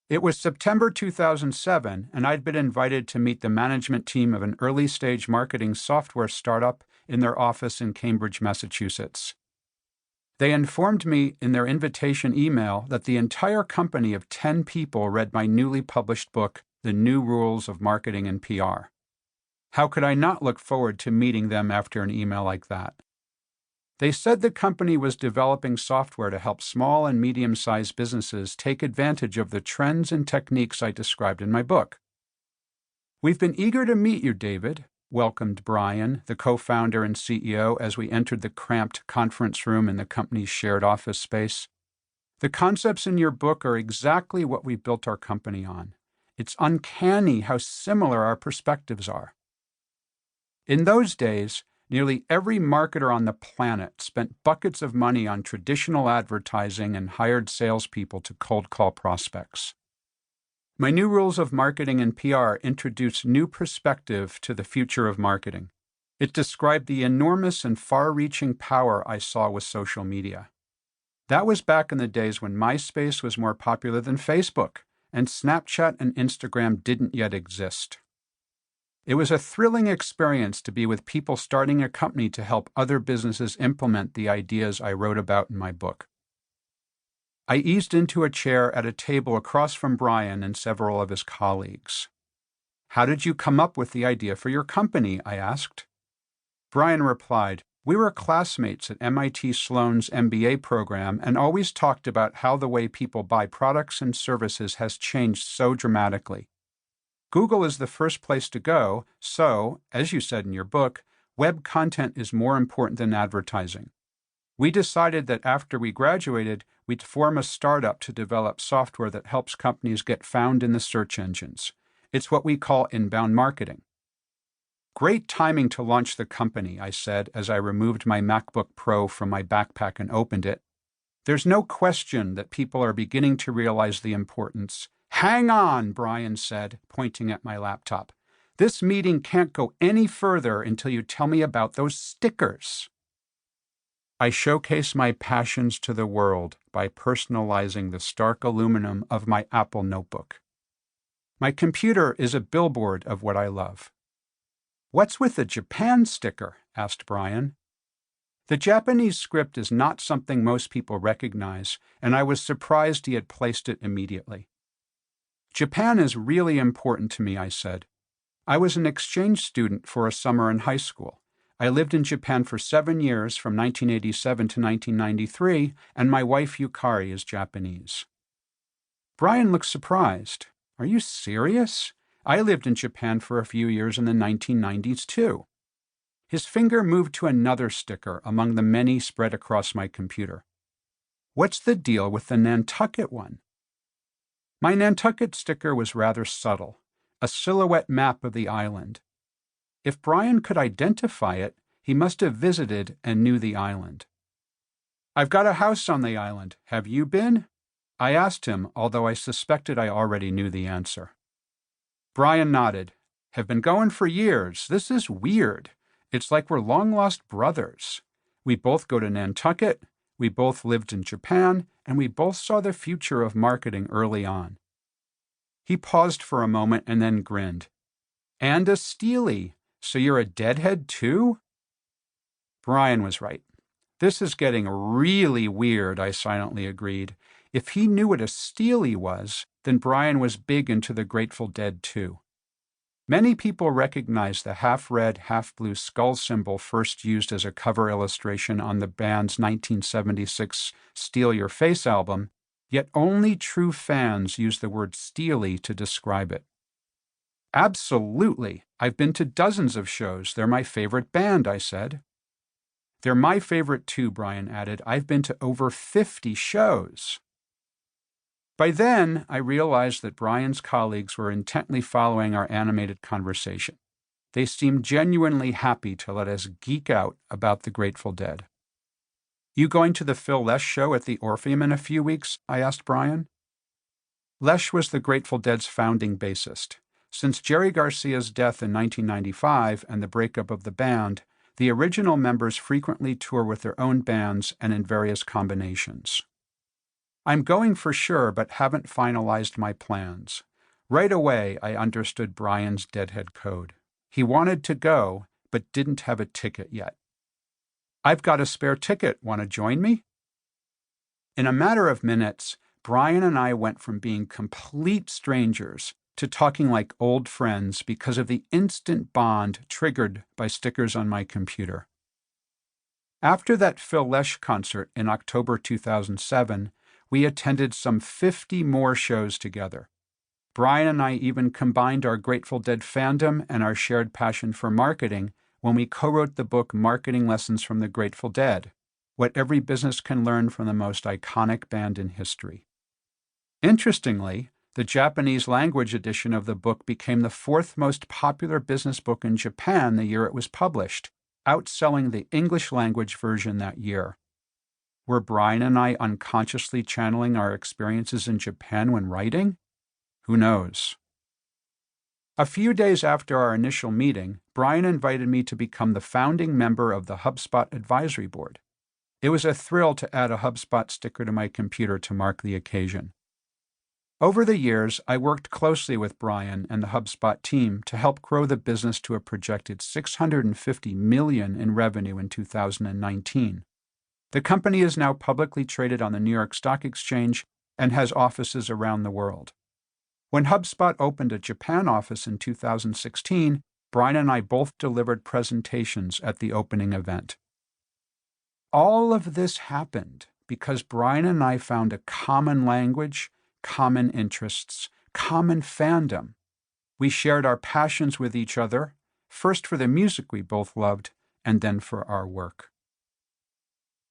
It was September 2007, and I'd been invited to meet the management team of an early-stage marketing software startup in their office in Cambridge, Massachusetts. They informed me in their invitation email that the entire company of 10 people read my newly published book, The New Rules of Marketing and PR. How could I not look forward to meeting them after an email like that? They said the company was developing software to help small and medium-sized businesses take advantage of the trends and techniques I described in my book. "We've been eager to meet you, David," welcomed Brian, the co-founder and CEO, as we entered the cramped conference room in the company's shared office space. "The concepts in your book are exactly what we built our company on. It's uncanny how similar our perspectives are." In those days, nearly every marketer on the planet spent buckets of money on traditional advertising and hired salespeople to cold call prospects. My New Rules of Marketing and PR introduced new perspective to the future of marketing. It described the enormous and far-reaching power I saw with social media. That was back in the days when MySpace was more popular than Facebook, and Snapchat and Instagram didn't yet exist. It was a thrilling experience to be with people starting a company to help other businesses implement the ideas I wrote about in my book. I eased into a chair at a table across from Brian and several of his colleagues. "How did you come up with the idea for your company?" I asked. Brian replied, "We were classmates at MIT Sloan's MBA program and always talked about how the way people buy products and services has changed so dramatically. Google is the first place to go, so, as you said in your book, web content is more important than advertising. We decided that after we graduated, we'd form a startup to develop software that helps companies get found in the search engines. It's what we call inbound marketing." "Great timing to launch the company," I said as I removed my MacBook Pro from my backpack and opened it. "There's no question that people are beginning to realize the importance—" "Hang on," Brian said, pointing at my laptop. "This meeting can't go any further until you tell me about those stickers." I showcase my passions to the world by personalizing the stark aluminum of my Apple notebook. My computer is a billboard of what I love. "What's with the Japan sticker?" asked Brian. The Japanese script is not something most people recognize, and I was surprised he had placed it immediately. "Japan is really important to me," I said. "I was an exchange student for a summer in high school. I lived in Japan for 7 years from 1987 to 1993, and my wife Yukari is Japanese." Brian looked surprised. "Are you serious? I lived in Japan for a few years in the 1990s, too." His finger moved to another sticker among the many spread across my computer. "What's the deal with the Nantucket one?" My Nantucket sticker was rather subtle, a silhouette map of the island. If Brian could identify it, he must have visited and knew the island. "I've got a house on the island. Have you been?" I asked him, although I suspected I already knew the answer. Brian nodded. "Have been going for years. This is weird. It's like we're long-lost brothers. We both go to Nantucket, we both lived in Japan, and we both saw the future of marketing early on." He paused for a moment and then grinned. "And a Steely. So you're a deadhead too?" Brian was right. "This is getting really weird," I silently agreed. If he knew what a Steely was, then Brian was big into the Grateful Dead too. Many people recognize the half-red, half-blue skull symbol first used as a cover illustration on the band's 1976 Steal Your Face album, yet only true fans use the word Steely to describe it. "Absolutely. I've been to dozens of shows. They're my favorite band," I said. "They're my favorite too," Brian added. "I've been to over 50 shows." By then, I realized that Brian's colleagues were intently following our animated conversation. They seemed genuinely happy to let us geek out about the Grateful Dead. "You going to the Phil Lesh show at the Orpheum in a few weeks?" I asked Brian. Lesh was the Grateful Dead's founding bassist. Since Jerry Garcia's death in 1995 and the breakup of the band, the original members frequently tour with their own bands and in various combinations. I'm going for sure, but haven't finalized my plans. Right away, I understood Brian's deadhead code. He wanted to go, but didn't have a ticket yet. I've got a spare ticket. Want to join me? In a matter of minutes, Brian and I went from being complete strangers to talking like old friends because of the instant bond triggered by stickers on my computer. After that Flourish concert in October 2007, we attended some 50 more shows together. Brian and I even combined our Grateful Dead fandom and our shared passion for marketing when we co-wrote the book Marketing Lessons from the Grateful Dead, What Every Business Can Learn from the Most Iconic Band in History. Interestingly, the Japanese language edition of the book became the fourth most popular business book in Japan the year it was published, outselling the English language version that year. Were Brian and I unconsciously channeling our experiences in Japan when writing? Who knows? A few days after our initial meeting, Brian invited me to become the founding member of the HubSpot advisory board. It was a thrill to add a HubSpot sticker to my computer to mark the occasion. Over the years, I worked closely with Brian and the HubSpot team to help grow the business to a projected $650 million in revenue in 2019. The company is now publicly traded on the New York Stock Exchange and has offices around the world. When HubSpot opened a Japan office in 2016, Brian and I both delivered presentations at the opening event. All of this happened because Brian and I found a common language, common interests, common fandom. We shared our passions with each other, first for the music we both loved, and then for our work.